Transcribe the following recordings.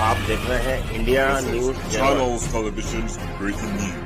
आप देख रहे हैं India news Channels Television's breaking news.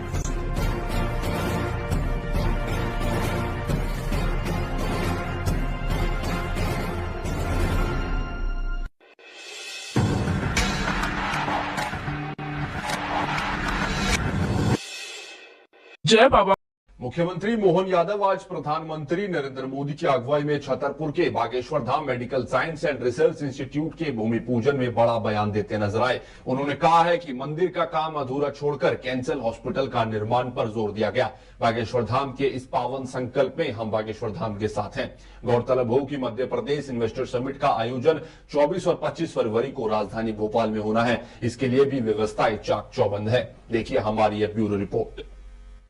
जय बाबा। मुख्यमंत्री मोहन यादव आज प्रधानमंत्री नरेंद्र मोदी की अगुवाई में छतरपुर के Bageshwar Dham medical science and research institute के भूमि पूजन में बड़ा बयान देते नजर आए। उन्होंने कहा है कि मंदिर का काम अधूरा छोड़कर कैंसर हॉस्पिटल का निर्माण पर जोर दिया गया। बागेश्वर धाम के इस पावन संकल्प में हम बागेश्वर धाम के साथ हैं। गौरतलब हो कि मध्य प्रदेश इन्वेस्टर समिट का आयोजन 24 और 25 फरवरी को राजधानी भोपाल में होना है। इसके लिए भी व्यवस्थाएं चाक चौबंद है। देखिए हमारी यह ब्यूरो रिपोर्ट।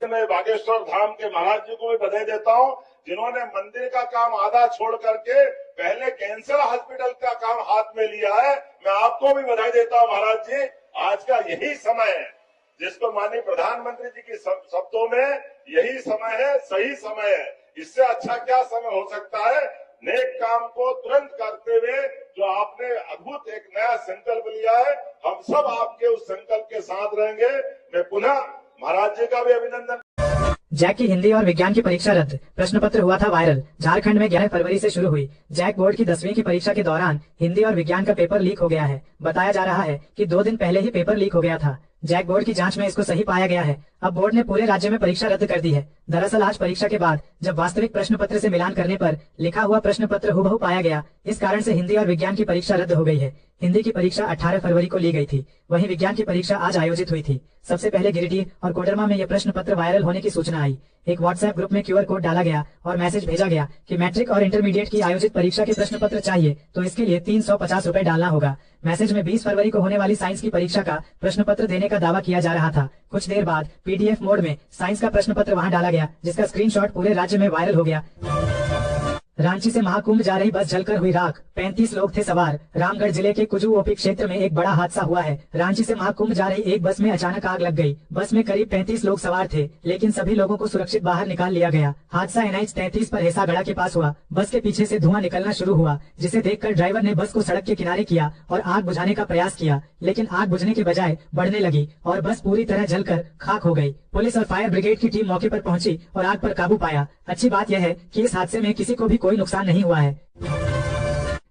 मैं बागेश्वर धाम के महाराज जी को भी बधाई देता हूं, जिन्होंने मंदिर का काम आधा छोड़ करके पहले कैंसर हॉस्पिटल का काम हाथ में लिया है। मैं आपको भी बधाई देता हूं महाराज जी। आज का यही समय है जिसको माननीय प्रधानमंत्री जी के शब्दों में यही समय है, सही समय है। इससे अच्छा क्या समय हो सकता है। नेक काम को तुरंत करते हुए जो आपने अद्भुत एक नया संकल्प लिया है, हम सब आपके उस संकल्प के साथ रहेंगे। मैं पुनः महाराज जी का भी अभिनंदन। जैक की हिंदी और विज्ञान की परीक्षा रद्द, प्रश्न पत्र हुआ था वायरल। झारखंड में 11 फरवरी से शुरू हुई जैक बोर्ड की 10वीं की परीक्षा के दौरान हिंदी और विज्ञान का पेपर लीक हो गया है। बताया जा रहा है कि 2 दिन पहले ही पेपर लीक हो गया था। जैक बोर्ड की जांच में इसको सही पाया गया है। अब बोर्ड ने पूरे राज्य में परीक्षा रद्द कर दी है। दरअसल आज परीक्षा के बाद जब वास्तविक प्रश्न पत्र से मिलान करने पर लिखा हुआ प्रश्न पत्र हुबहू पाया गया, इस कारण से हिंदी और विज्ञान की परीक्षा रद्द हो गई है। हिंदी की परीक्षा 18 फरवरी को ली गई थी, वहीं विज्ञान की परीक्षा आज आयोजित हुई थी। सबसे पहले गिरिडीह और कोडरमा में यह प्रश्न पत्र वायरल होने की सूचना आई। एक व्हाट्सएप ग्रुप में QR कोड डाला गया और मैसेज भेजा गया कि मैट्रिक और इंटरमीडिएट की आयोजित परीक्षा के प्रश्न पत्र चाहिए तो इसके लिए 350 रुपए डालना होगा। मैसेज में 20 फरवरी को होने वाली साइंस की परीक्षा का प्रश्न पत्र देने का दावा किया जा रहा था। कुछ देर बाद PDF मोड में साइंस का प्रश्न पत्र वहां डाला गया, जिसका स्क्रीनशॉट पूरे राज्य में वायरल हो गया। रांची से महाकुंभ जा रही बस जलकर हुई राख, 35 लोग थे सवार। रामगढ़ जिले के कुजू ओपी क्षेत्र में एक बड़ा हादसा हुआ है। रांची से महाकुंभ जा रही एक बस में अचानक आग लग गई। बस में करीब 35 लोग सवार थे, लेकिन सभी लोगों को सुरक्षित बाहर निकाल लिया गया। हादसा NH 33 पर हेसागढ़ा के पास हुआ। बस के पीछे से धुआं निकलना शुरू हुआ, जिसे देखकर ड्राइवर ने बस को सड़क के किनारे किया और आग बुझाने का प्रयास किया, लेकिन आग बुझने के बजाय बढ़ने लगी और बस पूरी तरह जलकर खाक हो गई। पुलिस और फायर ब्रिगेड की टीम मौके पर पहुंची और आग पर काबू पाया। अच्छी बात यह है कि इस हादसे में किसी को भी कोई नुकसान नहीं हुआ है।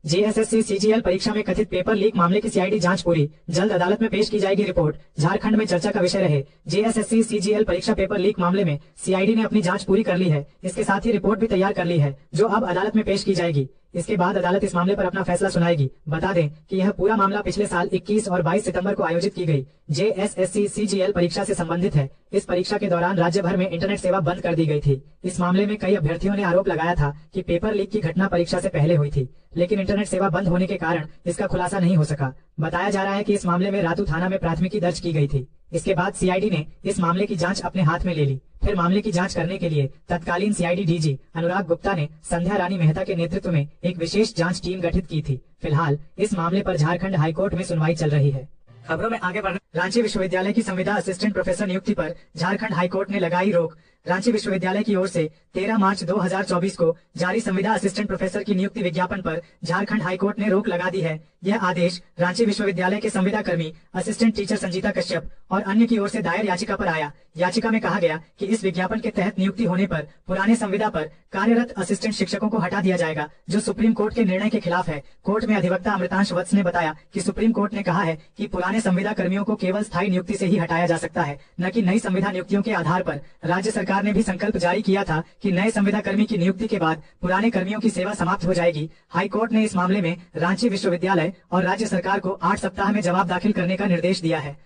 JSSC CGL परीक्षा में कथित पेपर लीक मामले की CID जांच पूरी, जल्द अदालत में पेश की जाएगी रिपोर्ट। झारखंड में चर्चा का विषय रहे JSSC CGL परीक्षा पेपर लीक मामले में CID ने अपनी जांच पूरी कर ली है। इसके साथ ही रिपोर्ट भी तैयार कर ली है, जो अब अदालत में पेश की जाएगी। इसके बाद अदालत इस मामले पर अपना फैसला सुनाएगी। बता दें कि यह पूरा मामला पिछले साल 21 और 22 सितंबर को आयोजित की गई JSSC CGL परीक्षा से संबंधित है। इस परीक्षा के दौरान राज्य भर में इंटरनेट सेवा बंद कर दी गई थी। इस मामले में कई अभ्यर्थियों ने आरोप लगाया था कि पेपर लीक की घटना परीक्षा से पहले हुई थी, लेकिन इंटरनेट सेवा बंद होने के कारण इसका खुलासा नहीं हो सका। बताया जा रहा है कि इस मामले में रातू थाना में प्राथमिकी दर्ज की गई थी। इसके बाद CID ने इस मामले की जांच अपने हाथ में ले ली। फिर मामले की जांच करने के लिए तत्कालीन CID DG अनुराग गुप्ता ने संध्या रानी मेहता के नेतृत्व में एक विशेष जांच टीम गठित की थी। फिलहाल इस मामले पर झारखंड हाईकोर्ट में सुनवाई चल रही है। खबरों में आगे बढ़ने, रांची विश्वविद्यालय की संविदा असिस्टेंट प्रोफेसर नियुक्ति पर झारखंड हाईकोर्ट ने लगाई रोक। रांची विश्वविद्यालय की ओर से 13 मार्च 2024 को जारी संविदा असिस्टेंट प्रोफेसर की नियुक्ति विज्ञापन पर झारखंड हाईकोर्ट ने रोक लगा दी है। यह आदेश रांची विश्वविद्यालय के संविदा कर्मी असिस्टेंट टीचर संजीता कश्यप और अन्य की ओर से दायर याचिका पर आया। याचिका में कहा गया कि इस विज्ञापन के तहत नियुक्ति होने पर पुराने संविदा पर कार्यरत असिस्टेंट शिक्षकों को हटा दिया जाएगा, जो सुप्रीम कोर्ट के निर्णय के खिलाफ है। कोर्ट में अधिवक्ता अमृतांश वत्स ने बताया कि सुप्रीम कोर्ट ने कहा है कि पुराने संविदा कर्मियों को केवल स्थायी नियुक्ति से ही हटाया जा सकता है, न कि नई संविदा नियुक्तियों के आधार पर। राज्य सरकार ने भी संकल्प जारी किया था कि नए संविदा कर्मी की नियुक्ति के बाद पुराने कर्मियों की सेवा समाप्त हो जाएगी। हाईकोर्ट ने इस मामले में रांची विश्वविद्यालय और राज्य सरकार को 8 सप्ताह में जवाब दाखिल करने का निर्देश दिया है।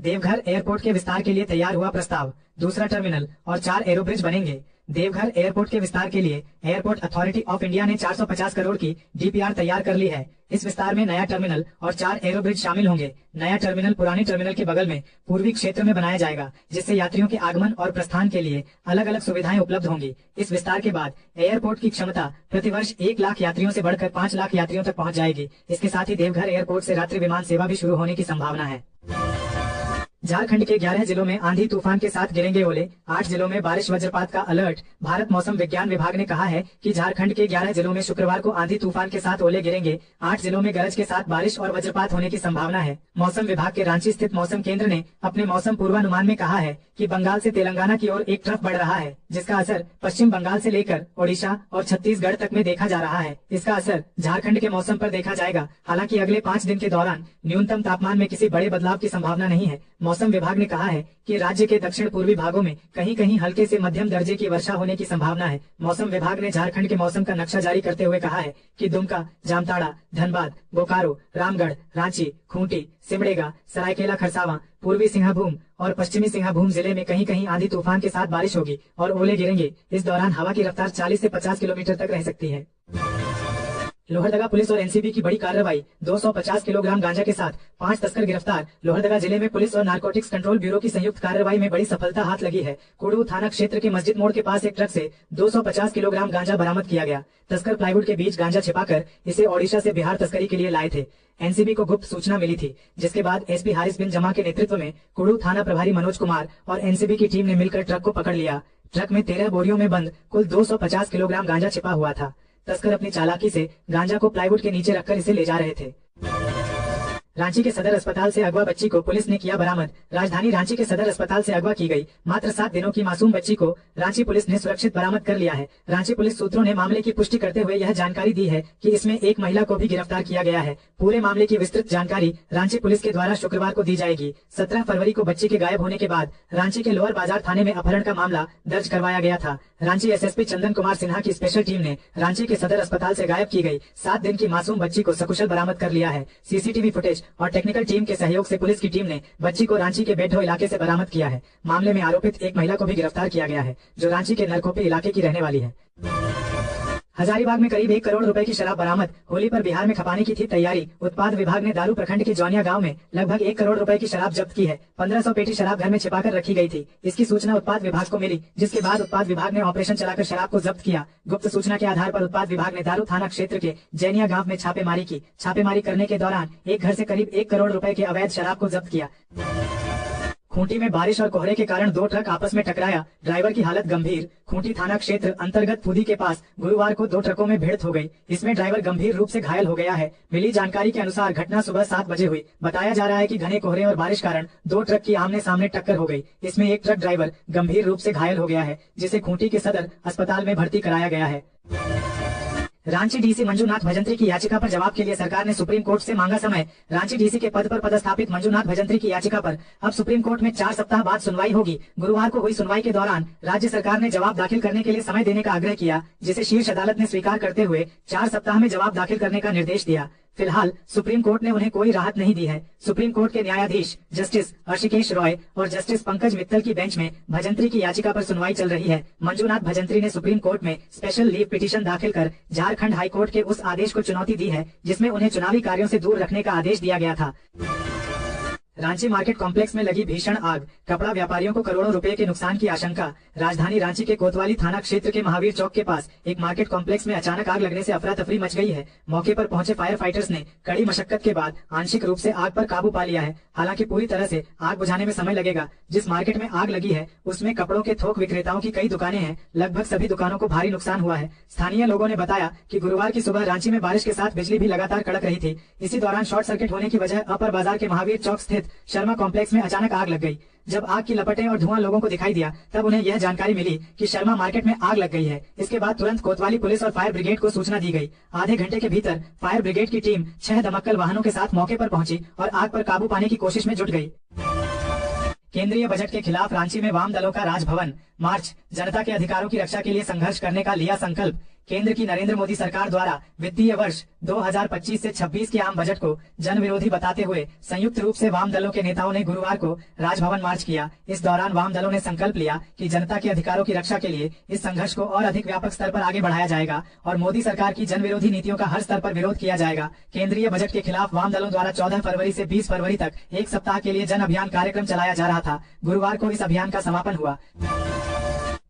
देवघर एयरपोर्ट के विस्तार के लिए तैयार हुआ प्रस्ताव, दूसरा टर्मिनल और 4 एरोब्रिज बनेंगे। देवघर एयरपोर्ट के विस्तार के लिए एयरपोर्ट अथॉरिटी ऑफ इंडिया ने 450 करोड़ की DPR तैयार कर ली है। इस विस्तार में नया टर्मिनल और 4 एरोब्रिज शामिल होंगे। नया टर्मिनल पुराने टर्मिनल के बगल में पूर्वी क्षेत्र में बनाया जाएगा, जिससे यात्रियों के आगमन और प्रस्थान के लिए अलग अलग सुविधाएं उपलब्ध होंगी। इस विस्तार के बाद एयरपोर्ट की क्षमता प्रतिवर्ष 1 लाख यात्रियों से बढ़कर 5 लाख यात्रियों तक पहुंच जाएगी। इसके साथ ही देवघर एयरपोर्ट से रात्रि विमान सेवा भी शुरू होने की संभावना है। झारखंड के 11 जिलों में आंधी तूफान के साथ गिरेंगे ओले, 8 जिलों में बारिश वज्रपात का अलर्ट। भारत मौसम विज्ञान विभाग ने कहा है कि झारखंड के 11 जिलों में शुक्रवार को आंधी तूफान के साथ ओले गिरेंगे, 8 जिलों में गरज के साथ बारिश और वज्रपात होने की संभावना है। मौसम विभाग के रांची स्थित मौसम केंद्र ने अपने मौसम पूर्वानुमान में कहा है कि बंगाल से तेलंगाना की ओर एक ट्रफ बढ़ रहा है, जिसका असर पश्चिम बंगाल से लेकर ओडिशा और छत्तीसगढ़ तक में देखा जा रहा है। इसका असर झारखंड के मौसम पर देखा जाएगा। हालांकि अगले 5 दिन के दौरान न्यूनतम तापमान में किसी बड़े बदलाव की संभावना नहीं है। मौसम विभाग ने कहा है कि राज्य के दक्षिण पूर्वी भागों में कहीं कहीं हल्के से मध्यम दर्जे की वर्षा होने की संभावना है। मौसम विभाग ने झारखंड के मौसम का नक्शा जारी करते हुए कहा है कि दुमका, जामताड़ा, धनबाद, बोकारो, रामगढ़, रांची, खूंटी, सिमडेगा, सरायकेला खरसावां, पूर्वी सिंहभूम और पश्चिमी सिंहभूम जिले में कहीं कहीं आंधी तूफान के साथ बारिश होगी और ओले गिरेंगे। इस दौरान हवा की रफ्तार 40 से 50 किलोमीटर तक रह सकती है। लोहरदगा पुलिस और एनसीबी की बड़ी कार्रवाई, 250 किलोग्राम गांजा के साथ 5 तस्कर गिरफ्तार। लोहरदगा जिले में पुलिस और नारकोटिक्स कंट्रोल ब्यूरो की संयुक्त कार्रवाई में बड़ी सफलता हाथ लगी है। कुड़ू थाना क्षेत्र के मस्जिद मोड़ के पास एक ट्रक से 250 किलोग्राम गांजा बरामद किया गया। तस्कर प्लाईवुड के बीच गांजा छिपाकर इसे ओडिशा से बिहार तस्करी के लिए लाए थे। एनसीबी को गुप्त सूचना मिली थी, जिसके बाद एसपी हारिस बिन जमा के नेतृत्व में कुड़ू थाना प्रभारी मनोज कुमार और एनसीबी की टीम ने मिलकर ट्रक को पकड़ लिया। ट्रक में 13 बोरियों में बंद कुल 250 किलोग्राम गांजा छिपा हुआ था। तस्कर अपनी चालाकी से गांजा को प्लाईवुड के नीचे रखकर इसे ले जा रहे थे। रांची के सदर अस्पताल से अगवा बच्ची को पुलिस ने किया बरामद। राजधानी रांची के सदर अस्पताल से अगवा की गई मात्र 7 दिनों की मासूम बच्ची को रांची पुलिस ने सुरक्षित बरामद कर लिया है। रांची पुलिस सूत्रों ने मामले की पुष्टि करते हुए यह जानकारी दी है कि इसमें एक महिला को भी गिरफ्तार किया गया है। पूरे मामले की विस्तृत जानकारी रांची पुलिस के द्वारा शुक्रवार को दी जाएगी। 17 फरवरी को बच्ची के गायब होने के बाद रांची के लोअर बाजार थाने में अपहरण का मामला दर्ज करवाया गया था। रांची एसएसपी चंदन कुमार सिन्हा की स्पेशल टीम ने रांची के सदर अस्पताल से गायब की गई 7 दिन की मासूम बच्ची को सकुशल बरामद कर लिया है। सीसीटीवी फुटेज और टेक्निकल टीम के सहयोग से पुलिस की टीम ने बच्ची को रांची के बेड्ढो इलाके से बरामद किया है। मामले में आरोपित एक महिला को भी गिरफ्तार किया गया है, जो रांची के नरकोपी इलाके की रहने वाली है। हजारीबाग में करीब 1 करोड़ रुपए की शराब बरामद। होली पर बिहार में खपाने की थी तैयारी। उत्पाद विभाग ने दारू प्रखंड के जौनिया गांव में लगभग 1 करोड़ रुपए की शराब जब्त की है। 1500 पेटी शराब घर में छिपाकर रखी गई थी। इसकी सूचना उत्पाद विभाग को मिली, जिसके बाद उत्पाद विभाग ने ऑपरेशन चलाकर शराब को जब्त किया। गुप्त सूचना के आधार पर उत्पाद विभाग ने दारू थाना क्षेत्र के जैनिया गाँव में छापेमारी की। छापेमारी करने के दौरान एक घर से करीब 1 करोड़ रुपए के अवैध शराब को जब्त किया। खूंटी में बारिश और कोहरे के कारण 2 ट्रक आपस में टकराया, ड्राइवर की हालत गंभीर। खूंटी थाना क्षेत्र अंतर्गत फूदी के पास गुरुवार को 2 ट्रकों में भिड़ंत हो गई। इसमें ड्राइवर गंभीर रूप से घायल हो गया है। मिली जानकारी के अनुसार घटना सुबह 7 बजे हुई। बताया जा रहा है कि घने कोहरे और बारिश कारण 2 ट्रक की आमने सामने टक्कर हो गई। इसमें एक ट्रक ड्राइवर गंभीर रूप से घायल हो गया है, जिसे खूंटी के सदर अस्पताल में भर्ती कराया गया है। रांची डीसी मंजूनाथ भजंत्री की याचिका पर जवाब के लिए सरकार ने सुप्रीम कोर्ट से मांगा समय। रांची डीसी के पद पर पदस्थापित मंजूनाथ भजंत्री की याचिका पर अब सुप्रीम कोर्ट में 4 सप्ताह बाद सुनवाई होगी। गुरुवार को हुई सुनवाई के दौरान राज्य सरकार ने जवाब दाखिल करने के लिए समय देने का आग्रह किया, जिसे शीर्ष अदालत ने स्वीकार करते हुए 4 सप्ताह में जवाब दाखिल करने का निर्देश दिया। फिलहाल सुप्रीम कोर्ट ने उन्हें कोई राहत नहीं दी है। सुप्रीम कोर्ट के न्यायाधीश जस्टिस ऋषिकेश रॉय और जस्टिस पंकज मित्तल की बेंच में भजंत्री की याचिका पर सुनवाई चल रही है। मंजूनाथ भजंत्री ने सुप्रीम कोर्ट में स्पेशल लीव पिटीशन दाखिल कर झारखंड हाई कोर्ट के उस आदेश को चुनौती दी है, जिसमें उन्हें चुनावी कार्यों से दूर रखने का आदेश दिया गया था। रांची मार्केट कॉम्प्लेक्स में लगी भीषण आग, कपड़ा व्यापारियों को करोड़ों रुपए के नुकसान की आशंका। राजधानी रांची के कोतवाली थाना क्षेत्र के महावीर चौक के पास एक मार्केट कॉम्प्लेक्स में अचानक आग लगने से अफरा तफरी मच गई है। मौके पर पहुंचे फायर फाइटर्स ने कड़ी मशक्कत के बाद आंशिक रूप से आग पर काबू पा लिया है। हालांकि पूरी तरह से आग बुझाने में समय लगेगा। जिस मार्केट में आग लगी है उसमें कपड़ों के थोक विक्रेताओं की कई दुकानें हैं। लगभग सभी दुकानों को भारी नुकसान हुआ है। स्थानीय लोगों ने बताया कि गुरुवार की सुबह रांची में बारिश के साथ बिजली भी लगातार कड़क रही थी। इसी दौरान शॉर्ट सर्किट होने की वजह अपर बाजार के महावीर चौक स्थित शर्मा कॉम्प्लेक्स में अचानक आग लग गई। जब आग की लपटें और धुआं लोगों को दिखाई दिया, तब उन्हें यह जानकारी मिली कि शर्मा मार्केट में आग लग गई है। इसके बाद तुरंत कोतवाली पुलिस और फायर ब्रिगेड को सूचना दी गई। आधे घंटे के भीतर फायर ब्रिगेड की टीम 6 दमकल वाहनों के साथ मौके पर पहुंची और आग पर काबू पाने की कोशिश में जुट गई। केंद्रीय बजट के खिलाफ रांची में वाम दलों का राजभवन मार्च। जनता के अधिकारों की रक्षा के लिए संघर्ष करने का लिया संकल्प। केंद्र की नरेंद्र मोदी सरकार द्वारा वित्तीय वर्ष 2025 से 26 के आम बजट को जन विरोधी बताते हुए संयुक्त रूप से वाम दलों के नेताओं ने गुरुवार को राजभवन मार्च किया। इस दौरान वाम दलों ने संकल्प लिया कि जनता के अधिकारों की रक्षा के लिए इस संघर्ष को और अधिक व्यापक स्तर पर आगे बढ़ाया जाएगा और मोदी सरकार की जन विरोधी नीतियों का हर स्तर पर विरोध किया जाएगा। केंद्रीय बजट के खिलाफ वाम दलों द्वारा 14 फरवरी से 20 फरवरी तक एक सप्ताह के लिए जन अभियान कार्यक्रम चलाया जा रहा था। गुरुवार को इस अभियान का समापन हुआ।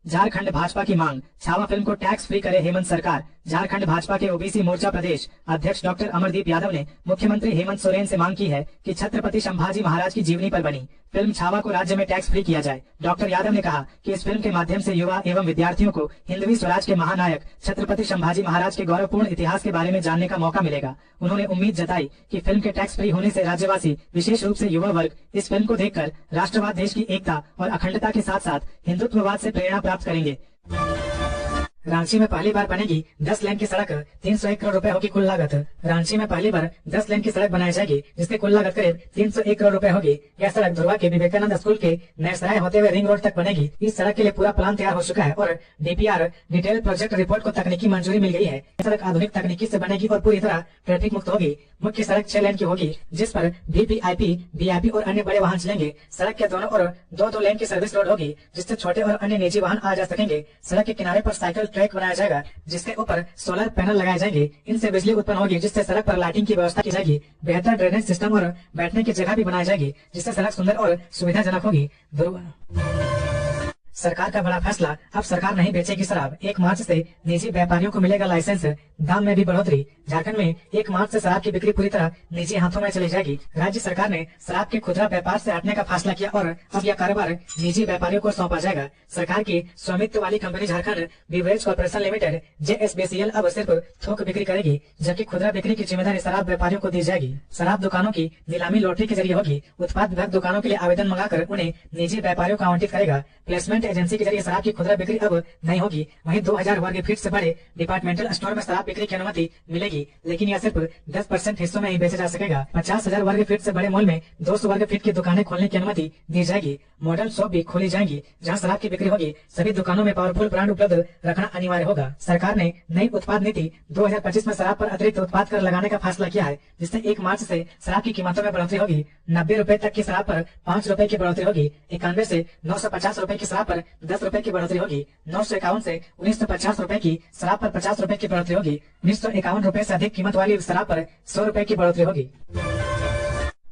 झारखंड भाजपा की मांग, छावा फिल्म को टैक्स फ्री करे हेमंत सरकार। झारखंड भाजपा के ओबीसी मोर्चा प्रदेश अध्यक्ष डॉक्टर अमरदीप यादव ने मुख्यमंत्री हेमंत सोरेन से मांग की है कि छत्रपति संभाजी महाराज की जीवनी पर बनी फिल्म छावा को राज्य में टैक्स फ्री किया जाए। डॉक्टर यादव ने कहा कि इस फिल्म के माध्यम से युवा एवं विद्यार्थियों को हिंदवी स्वराज के महानायक छत्रपति संभाजी महाराज के गौरवपूर्ण इतिहास के बारे में जानने का मौका मिलेगा। उन्होंने उम्मीद जताई कि फिल्म के टैक्स फ्री होने से राज्यवासी, विशेष रूप से युवा वर्ग, इस फिल्म को देखकर राष्ट्रवाद, देश की एकता और अखंडता के साथ साथ हिंदुत्ववाद से प्रेरणा प्राप्त करेंगे। रांची में पहली बार बनेगी 10 लेन की सड़क, 301 करोड़ रुपए होगी कुल लागत। रांची में पहली बार 10 लेन की सड़क बनाई जाएगी जिसकी कुल लागत करीब 301 करोड़ रुपए होगी। यह सड़क धुरवा के विवेकानंद स्कूल के नैसराय होते हुए रिंग रोड तक बनेगी। इस सड़क के लिए पूरा प्लान तैयार हो चुका है और डीपीआर डिटेल प्रोजेक्ट रिपोर्ट को तकनीकी मंजूरी मिल गई है। सड़क आधुनिक तकनीकी से बनेगी और पूरी तरह ट्रैफिक मुक्त होगी। मुख्य सड़क 6 लेन की होगी जिस पर वीवीआईपी, वीआईपी और अन्य बड़े वाहन चलेंगे। सड़क के दोनों और दो लेन की सर्विस रोड होगी जिससे छोटे और अन्य निजी वाहन आ जा सकेंगे। सड़क के किनारे पर साइकिल ट्रैक बनाया जाएगा जिसके ऊपर सोलर पैनल लगाए जाएंगे। इनसे बिजली उत्पन्न होगी जिससे सड़क पर लाइटिंग की व्यवस्था की जाएगी। बेहतर ड्रेनेज सिस्टम और बैठने की जगह भी बनाई जाएगी जिससे सड़क सुंदर और सुविधाजनक होगी। सरकार का बड़ा फैसला, अब सरकार नहीं बेचेगी शराब। 1 मार्च से निजी व्यापारियों को मिलेगा लाइसेंस, दाम में भी बढ़ोतरी। झारखंड में 1 मार्च से शराब की बिक्री पूरी तरह निजी हाथों में चली जाएगी। राज्य सरकार ने शराब के खुदरा व्यापार से हटने का फैसला किया और अब यह कारोबार निजी व्यापारियों को सौंपा जाएगा। सरकार की स्वामित्व वाली company Jharkhand beverage corporation limited JSBCL अब सिर्फ थोक बिक्री करेगी जबकि खुदरा बिक्री की जिम्मेदारी शराब व्यापारियों को दी जाएगी। शराब दुकानों की नीलामी लॉटरी के जरिए होगी। उत्पाद विभाग दुकानों के लिए आवेदन मंगाकर उन्हें निजी व्यापारियों को आवंटित करेगा। प्लेसमेंट एजेंसी के जरिए शराब की खुदरा बिक्री अब नहीं होगी। वहीं 2000 वर्ग फीट से बड़े डिपार्टमेंटल स्टोर में शराब बिक्री की अनुमति मिलेगी लेकिन यह सिर्फ 10% हिस्सों में ही बेचा जा सकेगा। 50,000 वर्ग फीट से बड़े मॉल में 200 वर्ग फीट की दुकानें खोलने की अनुमति दी जाएगी। मॉडल शॉप भी खोली जाएंगी जहां शराब की बिक्री होगी। सभी दुकानों में पावरफुल ब्रांड उपलब्ध रखना अनिवार्य होगा। सरकार ने नई उत्पाद नीति 2025 में शराब पर अतिरिक्त उत्पाद कर लगाने का फैसला किया है जिससे 1 मार्च से शराब की कीमतों में बढ़ोतरी होगी। 90 रुपए तक की शराब पर 5 रुपए की बढ़ोतरी होगी। 91 से 950 रुपए की शराब पर 10 रुपए की बढ़ोतरी होगी। 951 से 1950 रुपए की शराब पर 50 रुपए की बढ़ोतरी होगी। 1951 रुपए से अधिक कीमत वाली शराब पर 100 रुपए की बढ़ोतरी होगी।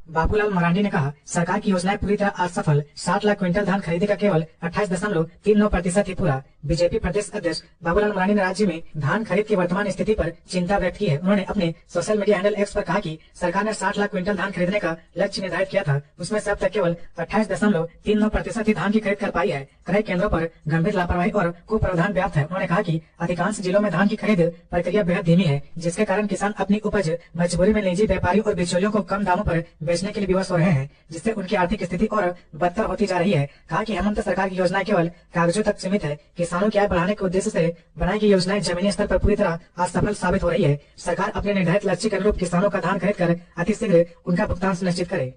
बाबूलाल मरांडी ने कहा, सरकार की योजनाएं पूरी तरह असफल। 60 लाख क्विंटल धान खरीदी का केवल 28.39% ही पूरा। बीजेपी प्रदेश अध्यक्ष बाबूलाल मरांडी ने राज्य में धान खरीद की वर्तमान स्थिति पर चिंता व्यक्त की है। उन्होंने अपने सोशल मीडिया हैंडल एक्स पर कहा कि सरकार ने 60 लाख क्विंटल धान खरीदने का लक्ष्य निर्धारित किया था, उसमें से अब तक केवल 28.39% ही धान की खरीद कर पाई है। क्रय केंद्रों पर गंभीर लापरवाही और कुप्रबंधन व्याप्त है। उन्होंने कहा कि अधिकांश जिलों में धान की खरीद प्रक्रिया बेहद धीमी है जिसके कारण किसान अपनी उपज मजबूरी में निजी व्यापारी और बिचौलियों को कम दामों पर बेचने के लिए विवश हो रहे हैं जिससे उनकी आर्थिक स्थिति और बदतर होती जा रही है। कहा कि हेमंत सरकार की योजनाएं केवल कागजों तक सीमित है। किसानों की आय बढ़ाने के उद्देश्य से बनाई गई योजनाएं जमीनी स्तर पर पूरी तरह असफल साबित हो रही है। सरकार अपने निर्धारित लक्ष्य के अनुरूप किसानों का धान खरीद कर अतिशीघ्र उनका भुगतान सुनिश्चित करे।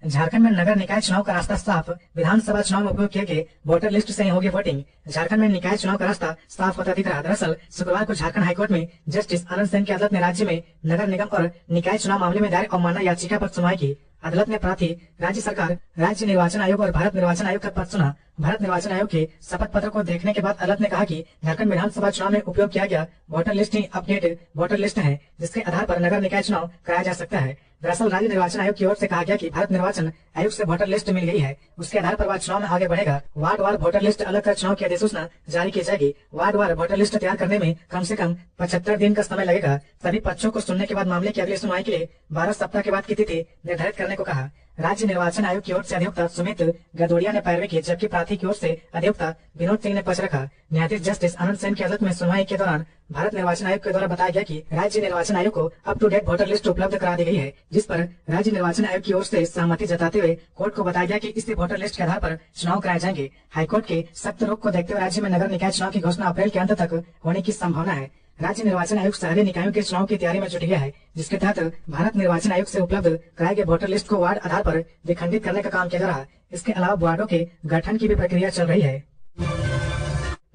झारखंड में नगर निकाय चुनाव का रास्ता साफ। विधानसभा चुनाव में उपयोग किए गए वोटर लिस्ट से ही होगी वोटिंग। झारखंड में निकाय चुनाव का रास्ता साफ होता दिख रहा। दरअसल शुक्रवार को झारखंड हाईकोर्ट में जस्टिस आनंद सेन की अदालत ने राज्य में नगर निगम और निकाय चुनाव मामले में दायर अवमानना याचिका पर सुनवाई की। अदालत ने प्रार्थी, राज्य सरकार, राज्य निर्वाचन आयोग और भारत निर्वाचन आयोग का पक्ष सुना। भारत निर्वाचन आयोग के शपथ पत्र को देखने के बाद अदालत ने कहा कि झारखंड विधानसभा चुनाव में उपयोग किया गया वोटर लिस्ट ही अपडेटेड वोटर लिस्ट है जिसके आधार पर नगर निकाय चुनाव कराया जा सकता है। दरअसल राज्य निर्वाचन आयोग की ओर से कहा गया कि भारत निर्वाचन आयोग से वोटर लिस्ट मिल गई है, उसके आधार पर वह चुनाव में आगे बढ़ेगा। वार्ड वार वोटर लिस्ट अलग कर चुनाव की अधिसूचना जारी की जाएगी। वार्ड वार वोटर लिस्ट तैयार करने में कम से कम 75 दिन का समय लगेगा। सभी पक्षों को सुनने के बाद मामले की अगली सुनवाई के लिए 12 सप्ताह के बाद की तिथि निर्धारित करने को कहा। राज्य निर्वाचन आयोग की ओर से अधिवक्ता सुमित गदोड़िया ने पैरवी की जबकि प्रार्थी की ओर से अधिवक्ता विनोद सिंह ने पक्ष रखा। न्यायाधीश जस्टिस आनंद सेन की अदालत में सुनवाई के दौरान भारत निर्वाचन आयोग के द्वारा बताया गया कि राज्य निर्वाचन आयोग को up to date voter list उपलब्ध करा दी गई है जिस पर राज्य निर्वाचन आयोग की ओर से सहमति जताते हुए कोर्ट को बताया गया कि इसी वोटर लिस्ट के आधार पर चुनाव कराए जाएंगे। हाईकोर्ट के सख्त रुख को देखते हुए राज्य में नगर निकाय चुनाव की घोषणा अप्रैल के अंत तक होने की संभावना है। राज्य निर्वाचन आयोग शहरी निकायों के चुनाव की तैयारी में जुट गया है जिसके तहत भारत निर्वाचन आयोग से उपलब्ध कराए गए वोटर लिस्ट को वार्ड आधार पर विखंडित करने का काम किया जा रहा है। इसके अलावा वार्डों के गठन की भी प्रक्रिया चल रही है।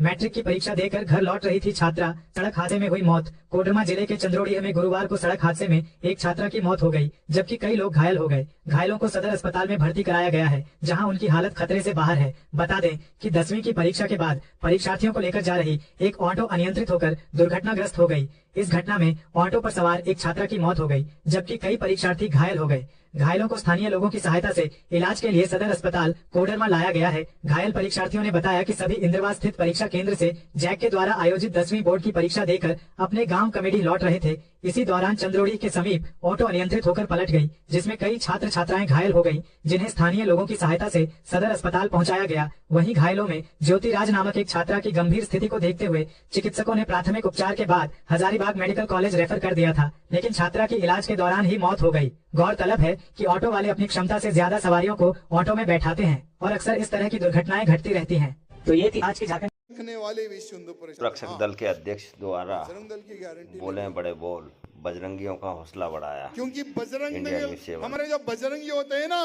मैट्रिक की परीक्षा देकर घर लौट रही थी छात्रा, सड़क हादसे में हुई मौत। कोडरमा जिले के चंद्रोड़िया में गुरुवार को सड़क हादसे में एक छात्रा की मौत हो गई जबकि कई लोग घायल हो गए। घायलों को सदर अस्पताल में भर्ती कराया गया है जहां उनकी हालत खतरे से बाहर है। बता दें कि 10वीं की परीक्षा के बाद परीक्षार्थियों को लेकर जा रही एक ऑटो अनियंत्रित होकर दुर्घटनाग्रस्त हो गई। इस घटना में ऑटो पर सवार एक छात्रा की मौत हो गई, जबकि कई परीक्षार्थी घायल हो गए। घायलों को स्थानीय लोगों की सहायता से इलाज के लिए सदर अस्पताल कोडरमा लाया गया है। घायल परीक्षार्थियों ने बताया कि सभी इंद्रवा स्थित परीक्षा केंद्र से जैक के द्वारा आयोजित 10वीं बोर्ड की परीक्षा देकर अपने गांव कमेडी लौट रहे थे। इसी दौरान चंद्रोड़ी के समीप ऑटो अनियंत्रित होकर पलट गई, जिसमें कई छात्र छात्राएं घायल हो गईं, जिन्हें स्थानीय लोगों की सहायता से सदर अस्पताल पहुंचाया गया। वहीं घायलों में ज्योतिराज नामक एक छात्रा की गंभीर स्थिति को देखते हुए चिकित्सकों ने प्राथमिक उपचार के बाद हजारीबाग मेडिकल कॉलेज रेफर कर दिया था, लेकिन छात्रा की इलाज के दौरान ही मौत हो गई। गौरतलब है कि ऑटो वाले अपनी क्षमता से ज्यादा सवारियों को ऑटो में बैठाते हैं और अक्सर इस तरह की दुर्घटनाएं घटती रहती हैं। तो ये थी आज की झारखंड वाले विश्व हिंदू परिषद सुरक्षक दल के अध्यक्ष द्वारा बजरंग दल की गारंटी बोले बड़े बोल, बजरंगियों का हौसला बढ़ाया। क्योंकि बजरंग इंडिया न्यूज़ में 7 हमारे जो बजरंगी होते हैं ना,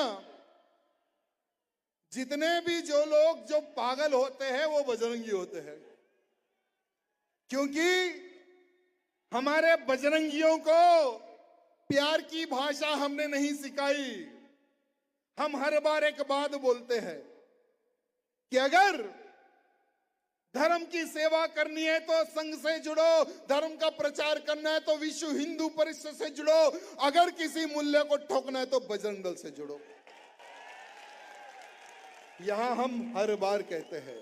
जितने भी जो लोग जो पागल होते हैं वो बजरंगी होते हैं। क्योंकि हमारे बजरंगियों को प्यार की भाषा हमने नहीं सिखाई। हम हर बार एक बात बोलते हैं कि अगर धर्म की सेवा करनी है तो संघ से जुड़ो, धर्म का प्रचार करना है तो विश्व हिंदू परिषद से जुड़ो, अगर किसी मूल्य को ठोकना है तो बजरंग दल से जुड़ो। यहां हम हर बार कहते हैं।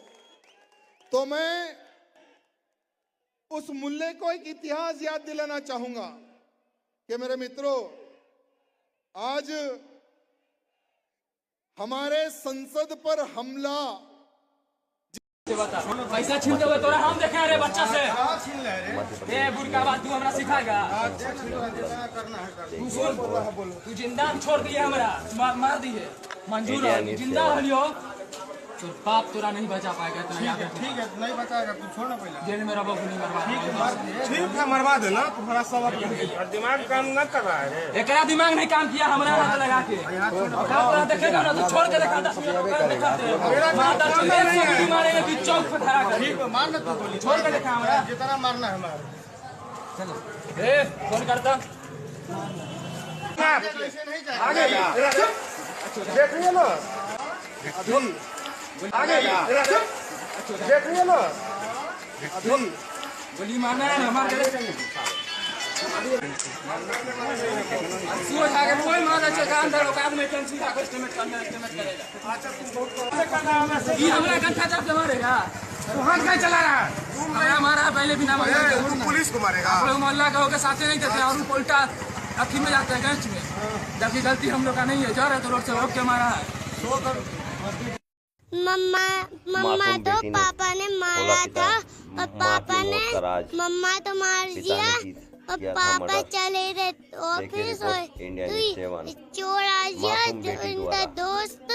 तो मैं उस मूल्य को एक इतिहास याद दिलाना चाहूंगा कि मेरे मित्रों, आज हमारे संसद पर हमला, पैसा छीनते हुए तोरा हम देखे रे बच्चा से ए बुरका बात तू हमरा सिखाएगा। तू जिंदा छोड़ दिए, हमरा मार दिए, मंजूर है जिंदा रहियो तो बाप तोरा नहीं बचा पाएगा। इतना याद रख। ठीक है, नहीं बचाएगा तू छोड़ ना, पहले जेल में रहो, नहीं मरवा। ठीक है, मरवा देना, तुम्हारा सबक दिमाग काम न कर रहा है। एकरा दिमाग नहीं काम किया, हमरा हाथ लगा के तोरा देखेगा ना तो छोड़ के दिखा। 10 मिनट दिखाते हैं मारेंगे कि चौक पे खड़ा कर। ठीक है, मारना तू गोली, छोड़ के दिखा हमरा जितना मारना है मार। चलो ए कौन करता आगे देख रही है ना, आगे देख रही है ना, गोली मारना है हमारे कोई मार अच्छा काम धरो, काम में टेंशन का कुछ एस्टिमेट करेगा। अच्छा तुम बहुत ये हमरा गंठा जब मारेगा तो हाथ का चला रहा है, हमारा पहले बिना मारे पुलिस को मारेगा। हम लोग मोहल्ला का होकर साथे नहीं देते और उनको उल्टा अखी में जाते हैं गंच में, जबकि गलती हम लोग का नहीं है। जा रहे तो रोड से रोक के मारा है। मम्मा तो पापा ने मारा था और पापा ने मम्मा तो मार दिया और पापा चले गए ऑफिस और चोर आ गया, उनका दोस्त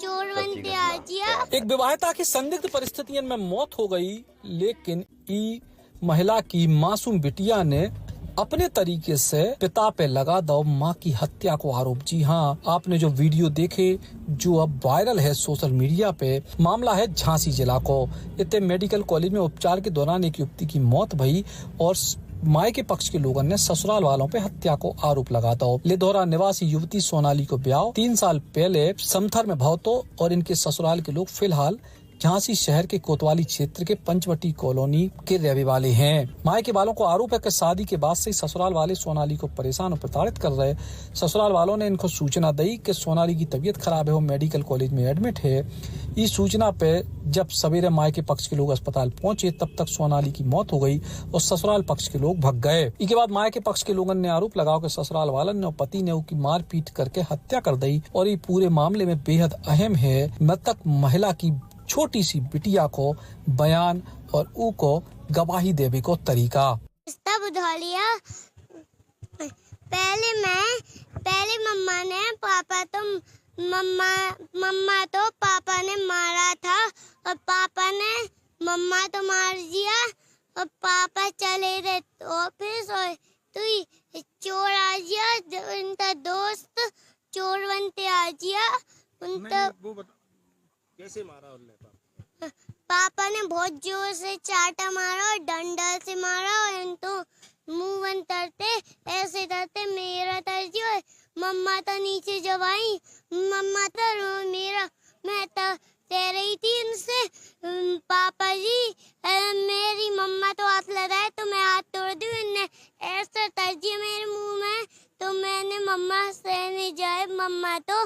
चोर बन के आ गया। एक विवाहिता की संदिग्ध परिस्थितियों में मौत हो गई, लेकिन ई महिला की मासूम बिटिया ने अपने तरीके से पिता पे लगा दो मां की हत्या को आरोप। जी हाँ, आपने जो वीडियो देखे जो अब वायरल है सोशल मीडिया पे, मामला है झांसी जिला को। इतने मेडिकल कॉलेज में उपचार के दौरान एक युवती की मौत भई और माय के पक्ष के लोगों ने ससुराल वालों पे हत्या को आरोप लगा दो। लेदोरा निवासी युवती सोनाली को ब्याह 3 साल पहले समथर में भवतो और इनके ससुराल के लोग फिलहाल झांसी शहर के कोतवाली क्षेत्र के पंचवटी कॉलोनी के रहने वाले हैं। माय के वालों को आरोप है कि शादी के बाद से ससुराल वाले सोनाली को परेशान और प्रताड़ित कर रहे। ससुराल वालों ने इनको सूचना दी कि सोनाली की तबीयत खराब है, वो मेडिकल कॉलेज में एडमिट है। इस सूचना पे जब सवेरे माय के पक्ष के लोग अस्पताल पहुंचे तब तक सोनाली की मौत हो गई और ससुराल पक्ष के लोग भग गए। इसके बाद माय के पक्ष के लोगों ने आरोप लगाया कि ससुराल वालों ने पति ने उसकी मार पीट करके हत्या कर दी और ये पूरे मामले में बेहद अहम है मृतक महिला की छोटी सी बिटिया को बयान और ऊ को गवाही देने को तरीका। तब धोलिया पहले मम्मा ने मम्मा तो पापा ने मारा था और पापा ने मम्मा तो मार दिया और पापा चले गए ऑफिस और तो चोर आ गया, उनका दोस्त चोर बनते आ गया। उनका कैसे मारा उन्होंने? पापा ने बहुत जोर से चाटा मारा और डंडा से मारा और उनको मुंह बंद करते ऐसे करते मेरा तरजी और मम्मा तो नीचे जब आई, मम्मा तो मैं तो कह रही थी उनसे पापा जी मेरी मम्मा तो हाथ लगाए तो मैं हाथ तोड़ दी, ऐसा तर्जी मेरे मुंह में, तो मैंने मम्मा से नहीं जाए, मम्मा तो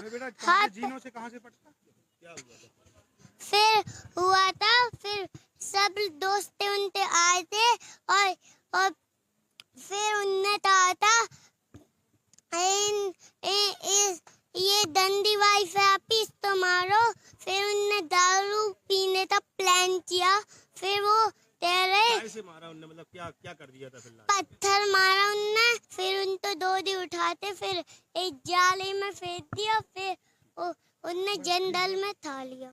हाथ जीनों से कहां से पटका, क्या हुआ था? फिर हुआ था, फिर सब दोस्त उनते आए थे और फिर उनने कहा था ये डंडी वाइफ है, आप इसको मारो। फिर उनने दारू पीने का प्लान किया, फिर वो कैसे मारा उनने, मतलब क्या क्या कर दिया था? फिर पत्थर मारा उनने, फिर उनको दौड़ी उठाते, फिर एक जाले में फेंक दिया, फिर उनने जंगल में था लिया।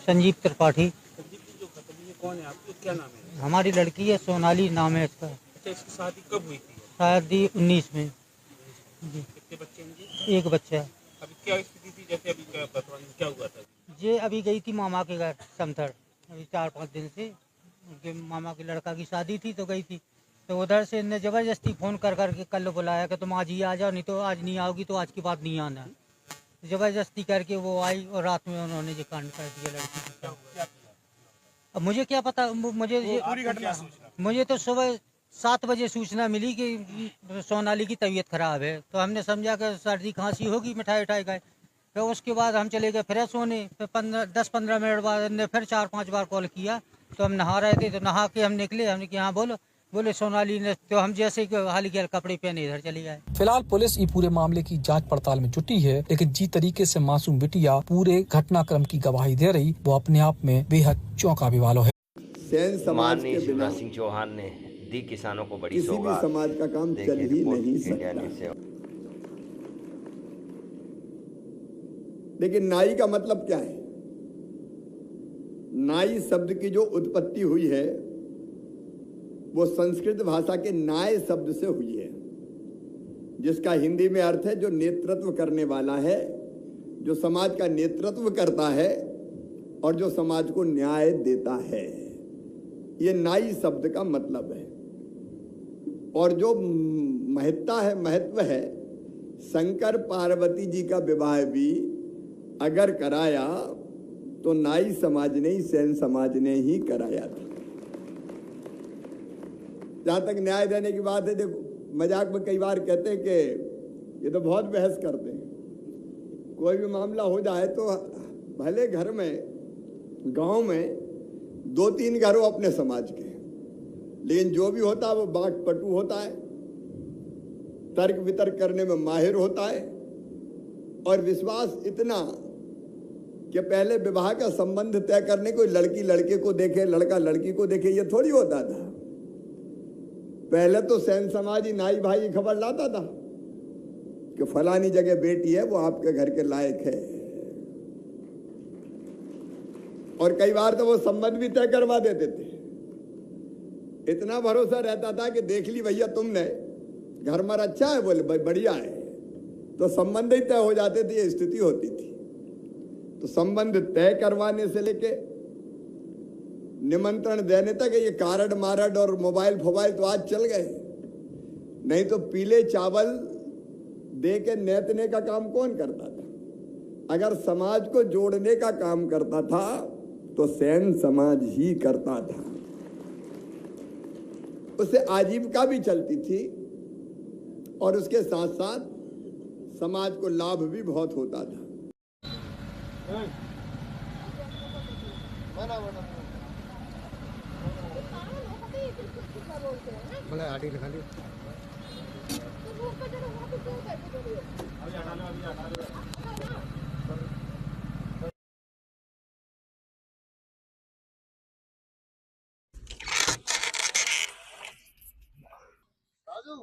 संजीव त्रिपाठी। जो खत्म हुई कौन है आपकी, क्या नाम है? हमारी लड़की है, सोनाली नाम है इसका। अच्छा, इसकी शादी कब हुई थी? शादी 19 में। कितने बच्चे हैं? एक बच्चा। अभी क्या स्थिति थी, जैसे अभी क्या हुआ था? ये अभी गई थी मामा के घर समथर, अभी 4-5 दिन से उनके मामा के लड़का की शादी थी तो गई थी, तो उधर से इन्हें ज़बरदस्ती फ़ोन कर करके कल बुलाया कि तुम आज ही आ जाओ, नहीं तो आज नहीं आओगी तो आज की बात नहीं आना। ज़बरदस्ती करके वो आई और रात में उन्होंने ये कांड कर दिया लड़की का। अब मुझे क्या पता, मुझे तो सुबह 7 बजे सूचना मिली कि सोनाली की तबीयत खराब है, तो हमने समझा कि सर्दी खांसी होगी, मिठाई उठाई खाए। फिर उसके बाद हम चले गए फ्रेश होने, फिर 10-15 मिनट बाद ने फिर 4-5 बार कॉल किया, तो हम नहा रहे थे, तो नहा के हम निकले, हमने कि हाँ बोले सोनाली ने, तो हम जैसे हाल के कपड़े पहने इधर चले गए। फिलहाल पुलिस इस पूरे मामले की जांच पड़ताल में जुटी है, लेकिन जिस तरीके से मासूम बिटिया पूरे घटनाक्रम की गवाही दे रही, वो अपने आप में बेहद चौंका भी वालो है। माननीय शिवराज सिंह चौहान ने दी किसानों को बड़ी सौगात, समाज का काम चल ही नहीं सकता। लेकिन नाई का मतलब क्या है? नाई शब्द की जो उत्पत्ति हुई है वो संस्कृत भाषा के नाय शब्द से हुई है, जिसका हिंदी में अर्थ है जो नेतृत्व करने वाला है, जो समाज का नेतृत्व करता है और जो समाज को न्याय देता है। ये नाई शब्द का मतलब है। और जो महत्व है, शंकर पार्वती जी का विवाह भी अगर कराया तो नाई समाज ने ही, सेन समाज ने ही कराया था। जहां तक न्याय देने की बात है, देखो मजाक में कई बार कहते हैं कि ये तो बहुत बहस करते हैं। कोई भी मामला हो जाए तो भले घर में, गांव में 2-3 घर हो अपने समाज के, लेकिन जो भी होता है वो बात पटु होता है, तर्क वितर्क करने में माहिर होता है, और विश्वास इतना कि पहले विवाह का संबंध तय करने कोई लड़की लड़के को देखे, लड़का लड़की को देखे, ये थोड़ी होता था। पहले तो सैन समाज ही नाई भाई खबर लाता था कि फलानी जगह बेटी है, वो आपके घर के लायक है, और कई बार तो वो संबंध भी तय करवा देते थे। इतना भरोसा रहता था कि देख ली भैया तुमने, घर मर अच्छा है, बोले भाई बढ़िया है, तो संबंध ही तय हो जाते थे। ये स्थिति होती थी। तो संबंध तय करवाने से लेके निमंत्रण देने तक ये कारड मारड और मोबाइल फोबाइल तो आज चल गए, नहीं तो पीले चावल दे के नेतने का काम कौन करता था? अगर समाज को जोड़ने का काम करता था तो सैन समाज ही करता था। उससे आजीविका भी चलती थी और उसके साथ साथ समाज को लाभ भी बहुत होता था। राजू